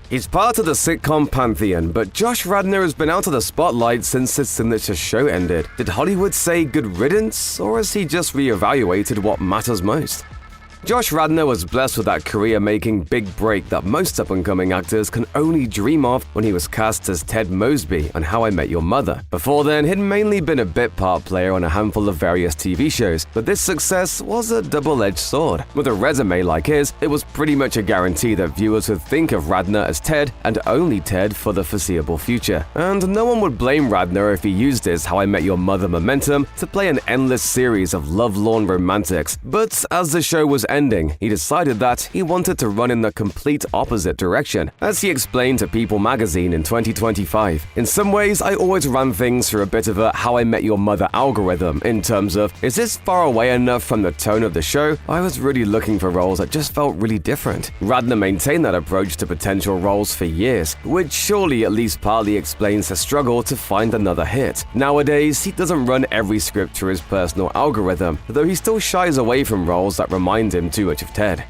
He's part of the sitcom pantheon, but Josh Radnor has been out of the spotlight since his signature show ended. Did Hollywood say good riddance, or has he just reevaluated what matters most? Josh Radnor was blessed with that career-making big break that most up-and-coming actors can only dream of when he was cast as Ted Mosby on How I Met Your Mother. Before then, he'd mainly been a bit part player on a handful of various TV shows, but this success was a double-edged sword. With a resume like his, it was pretty much a guarantee that viewers would think of Radnor as Ted, and only Ted, for the foreseeable future. And no one would blame Radnor if he used his How I Met Your Mother momentum to play an endless series of lovelorn romantics. But as the show was ending, he decided that he wanted to run in the complete opposite direction, as he explained to People magazine in 2025. In some ways, I always ran things through a bit of a How I Met Your Mother algorithm in terms of, is this far away enough from the tone of the show? I was really looking for roles that just felt really different. Radnor maintained that approach to potential roles for years, which surely at least partly explains the struggle to find another hit. Nowadays, he doesn't run every script through his personal algorithm, though he still shies away from roles that remind him too much of Ted.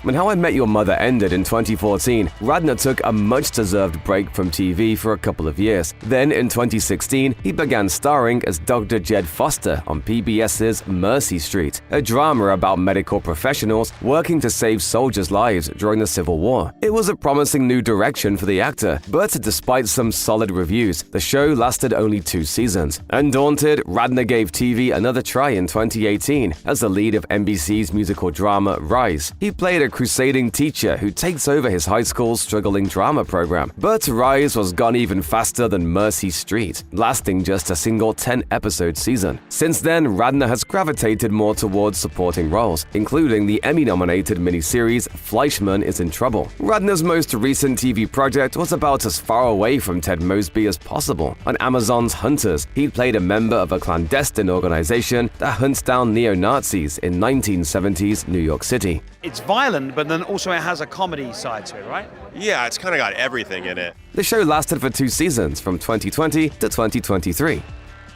When How I Met Your Mother ended in 2014, Radnor took a much-deserved break from TV for a couple of years. Then, in 2016, he began starring as Dr. Jed Foster on PBS's Mercy Street, a drama about medical professionals working to save soldiers' lives during the Civil War. It was a promising new direction for the actor, but despite some solid reviews, the show lasted only 2 seasons. Undaunted, Radnor gave TV another try in 2018 as the lead of NBC's musical drama Rise. He played a crusading teacher who takes over his high school's struggling drama program. But Rise was gone even faster than Mercy Street, lasting just a single 10-episode season. Since then, Radnor has gravitated more towards supporting roles, including the Emmy-nominated miniseries Fleischman is in Trouble. Radnor's most recent TV project was about as far away from Ted Mosby as possible. On Amazon's Hunters, he played a member of a clandestine organization that hunts down neo-Nazis in 1970s New York City. It's violent, but then also it has a comedy side to it, right? Yeah, it's kind of got everything in it. The show lasted for 2 seasons, from 2020 to 2023.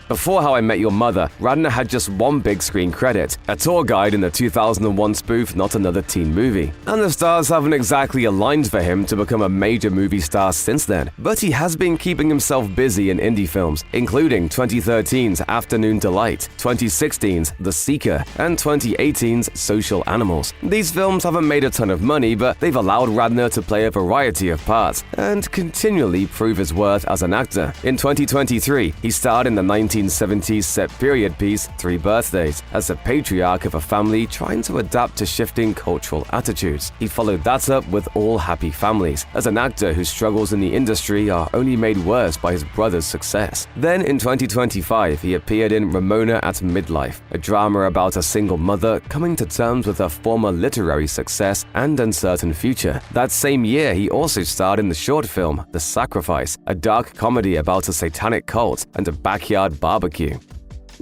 Before How I Met Your Mother, Radnor had just one big screen credit, a tour guide in the 2001 spoof Not Another Teen Movie. And the stars haven't exactly aligned for him to become a major movie star since then. But he has been keeping himself busy in indie films, including 2013's Afternoon Delight, 2016's The Seeker, and 2018's Social Animals. These films haven't made a ton of money, but they've allowed Radnor to play a variety of parts and continually prove his worth as an actor. In 2023, he starred in the 1970s set period piece 3 Birthdays as the patriarch of a family trying to adapt to shifting cultural attitudes. He followed that up with All Happy Families as an actor whose struggles in the industry are only made worse by his brother's success. Then in 2025, he appeared in Ramona at Midlife, a drama about a single mother coming to terms with her former literary success and uncertain future. That same year, he also starred in the short film The Sacrifice, a dark comedy about a satanic cult and a backyard barbecue.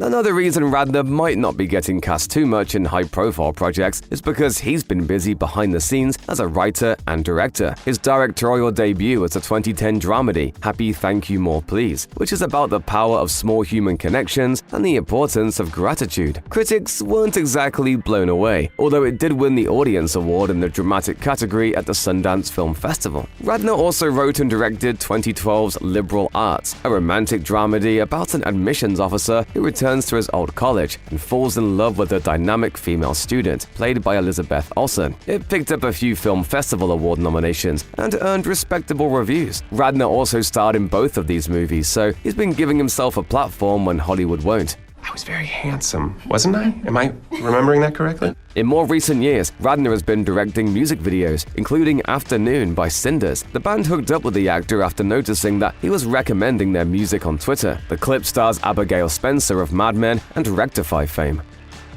Another reason Radnor might not be getting cast too much in high-profile projects is because he's been busy behind the scenes as a writer and director. His directorial debut was the 2010 dramedy Happy Thank You More Please, which is about the power of small human connections and the importance of gratitude. Critics weren't exactly blown away, although it did win the Audience Award in the dramatic category at the Sundance Film Festival. Radnor also wrote and directed 2012's Liberal Arts, a romantic dramedy about an admissions officer who returns to his old college and falls in love with a dynamic female student, played by Elizabeth Olsen. It picked up a few Film Festival Award nominations and earned respectable reviews. Radnor also starred in both of these movies, so he's been giving himself a platform when Hollywood won't. I was very handsome, wasn't I? Am I remembering that correctly? In more recent years, Radnor has been directing music videos, including Afternoon by Cinders. The band hooked up with the actor after noticing that he was recommending their music on Twitter. The clip stars Abigail Spencer of Mad Men and Rectify fame.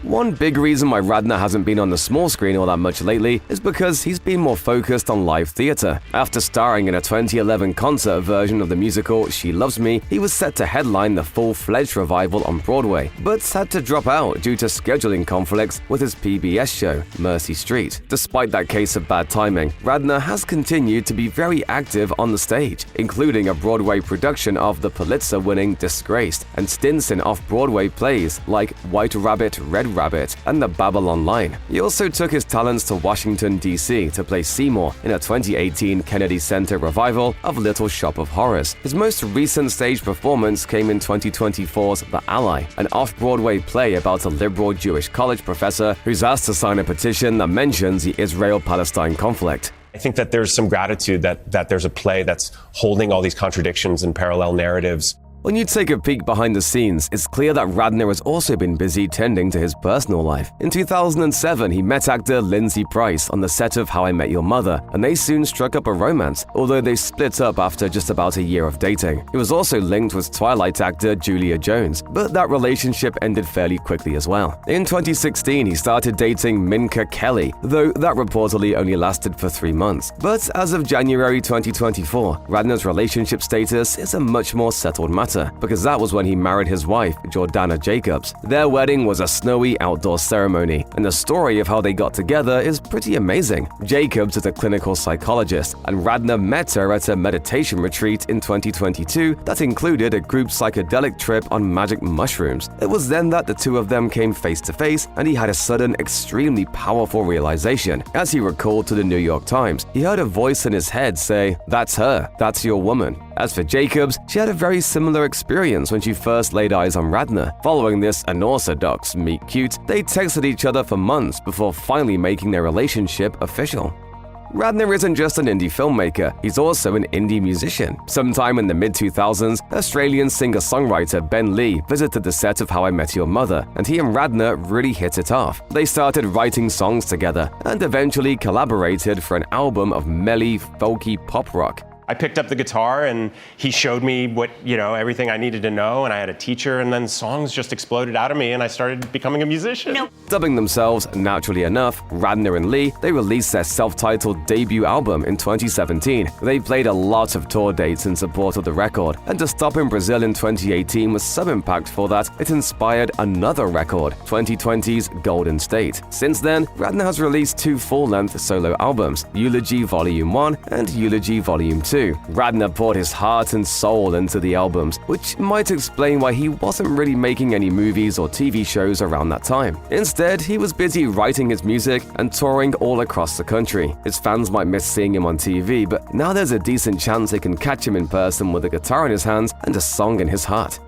One big reason why Radnor hasn't been on the small screen all that much lately is because he's been more focused on live theater. After starring in a 2011 concert version of the musical She Loves Me, he was set to headline the full-fledged revival on Broadway, but had to drop out due to scheduling conflicts with his PBS show, Mercy Street. Despite that case of bad timing, Radnor has continued to be very active on the stage, including a Broadway production of the Pulitzer-winning Disgraced and stints in off-Broadway plays like White Rabbit, Red Rabbit and The Babylon Line. He also took his talents to Washington, D.C. to play Seymour in a 2018 Kennedy Center revival of Little Shop of Horrors. His most recent stage performance came in 2024's The Ally, an off-Broadway play about a liberal Jewish college professor who's asked to sign a petition that mentions the Israel-Palestine conflict. I think that there's some gratitude that there's a play that's holding all these contradictions and parallel narratives. When you take a peek behind the scenes, it's clear that Radnor has also been busy tending to his personal life. In 2007, he met actor Lindsay Price on the set of How I Met Your Mother, and they soon struck up a romance, although they split up after just about a year of dating. He was also linked with Twilight actor Julia Jones, but that relationship ended fairly quickly as well. In 2016, he started dating Minka Kelly, though that reportedly only lasted for 3 months. But as of January 2024, Radnor's relationship status is a much more settled matter, because that was when he married his wife, Jordana Jacobs. Their wedding was a snowy outdoor ceremony, and the story of how they got together is pretty amazing. Jacobs is a clinical psychologist, and Radnor met her at a meditation retreat in 2022 that included a group psychedelic trip on magic mushrooms. It was then that the two of them came face to face, and he had a sudden, extremely powerful realization. As he recalled to the New York Times, he heard a voice in his head say, "That's her, that's your woman." As for Jacobs, she had a very similar experience when she first laid eyes on Radnor. Following this unorthodox meet-cute, they texted each other for months before finally making their relationship official. Radnor isn't just an indie filmmaker, he's also an indie musician. Sometime in the mid-2000s, Australian singer-songwriter Ben Lee visited the set of How I Met Your Mother, and he and Radnor really hit it off. They started writing songs together, and eventually collaborated for an album of melly, folky pop rock. I picked up the guitar and he showed me everything I needed to know, and I had a teacher, and then songs just exploded out of me and I started becoming a musician. Dubbing themselves Naturally Enough, Radnor and Lee, they released their self-titled debut album in 2017. They played a lot of tour dates in support of the record, and to stop in Brazil in 2018 was so impactful that it inspired another record, 2020's Golden State. Since then, Radnor has released 2 full-length solo albums, Eulogy Volume 1 and Eulogy Volume 2. Radnor poured his heart and soul into the albums, which might explain why he wasn't really making any movies or TV shows around that time. Instead, he was busy writing his music and touring all across the country. His fans might miss seeing him on TV, but now there's a decent chance they can catch him in person with a guitar in his hands and a song in his heart.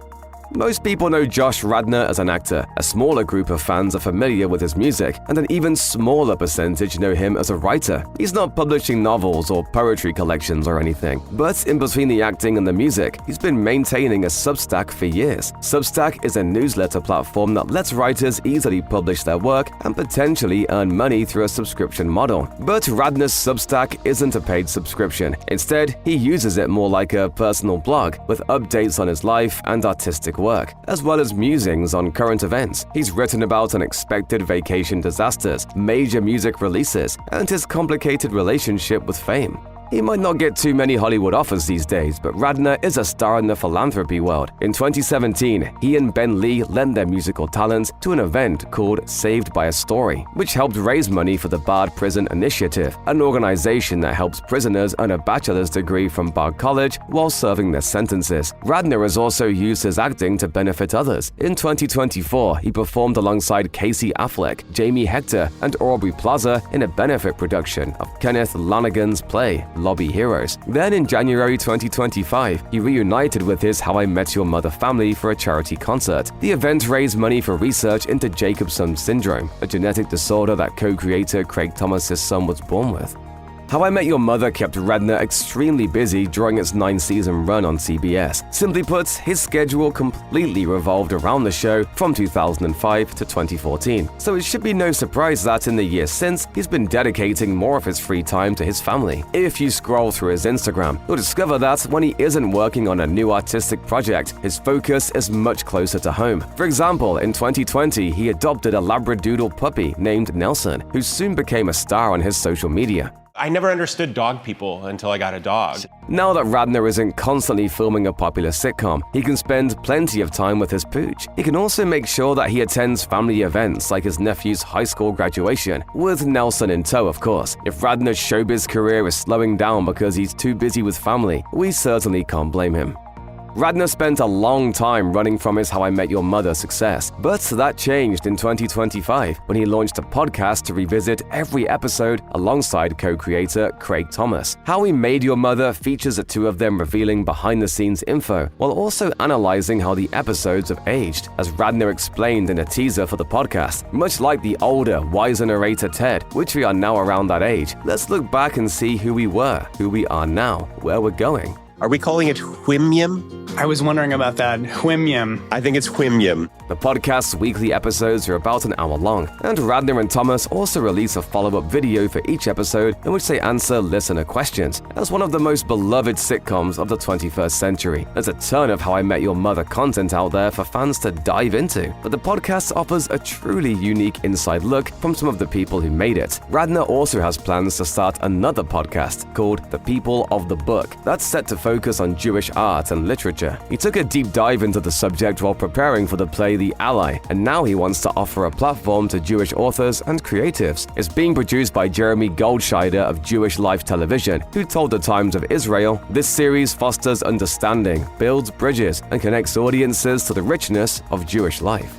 Most people know Josh Radnor as an actor. A smaller group of fans are familiar with his music, and an even smaller percentage know him as a writer. He's not publishing novels or poetry collections or anything, but in between the acting and the music, he's been maintaining a Substack for years. Substack is a newsletter platform that lets writers easily publish their work and potentially earn money through a subscription model. But Radnor's Substack isn't a paid subscription. Instead, he uses it more like a personal blog, with updates on his life and artistic work, as well as musings on current events. He's written about unexpected vacation disasters, major music releases, and his complicated relationship with fame. He might not get too many Hollywood offers these days, but Radnor is a star in the philanthropy world. In 2017, he and Ben Lee lent their musical talents to an event called Saved by a Story, which helped raise money for the Bard Prison Initiative, an organization that helps prisoners earn a bachelor's degree from Bard College while serving their sentences. Radnor has also used his acting to benefit others. In 2024, he performed alongside Casey Affleck, Jamie Hector, and Aubrey Plaza in a benefit production of Kenneth Lanigan's play, Lobby Heroes. Then in January 2025, he reunited with his How I Met Your Mother family for a charity concert. The event raised money for research into Jacobson syndrome, a genetic disorder that co-creator Craig Thomas's son was born with. How I Met Your Mother kept Radnor extremely busy during its 9-season run on CBS. Simply put, his schedule completely revolved around the show from 2005 to 2014. So it should be no surprise that in the years since, he's been dedicating more of his free time to his family. If you scroll through his Instagram, you'll discover that when he isn't working on a new artistic project, his focus is much closer to home. For example, in 2020, he adopted a Labradoodle puppy named Nelson, who soon became a star on his social media. I never understood dog people until I got a dog. Now that Radnor isn't constantly filming a popular sitcom, he can spend plenty of time with his pooch. He can also make sure that he attends family events like his nephew's high school graduation, with Nelson in tow, of course. If Radnor's showbiz career is slowing down because he's too busy with family, we certainly can't blame him. Radnor spent a long time running from his How I Met Your Mother success, but that changed in 2025 when he launched a podcast to revisit every episode alongside co-creator Craig Thomas. How We Made Your Mother features the two of them revealing behind-the-scenes info while also analyzing how the episodes have aged, as Radnor explained in a teaser for the podcast. Much like the older, wiser narrator Ted, which we are now around that age, let's look back and see who we were, who we are now, where we're going. Are we calling it whimyum? I was wondering about that. Whimyum. I think it's whimyum. The podcast's weekly episodes are about an hour long, and Radnor and Thomas also release a follow-up video for each episode in which they answer listener questions. As one of the most beloved sitcoms of the 21st century, there's a ton of How I Met Your Mother content out there for fans to dive into, but the podcast offers a truly unique inside look from some of the people who made it. Radnor also has plans to start another podcast called The People of the Book that's set to focus on Jewish art and literature. He took a deep dive into the subject while preparing for the play The Ally, and now he wants to offer a platform to Jewish authors and creatives. It's being produced by Jeremy Goldscheider of Jewish Life Television, who told the Times of Israel, "This series fosters understanding, builds bridges, and connects audiences to the richness of Jewish life."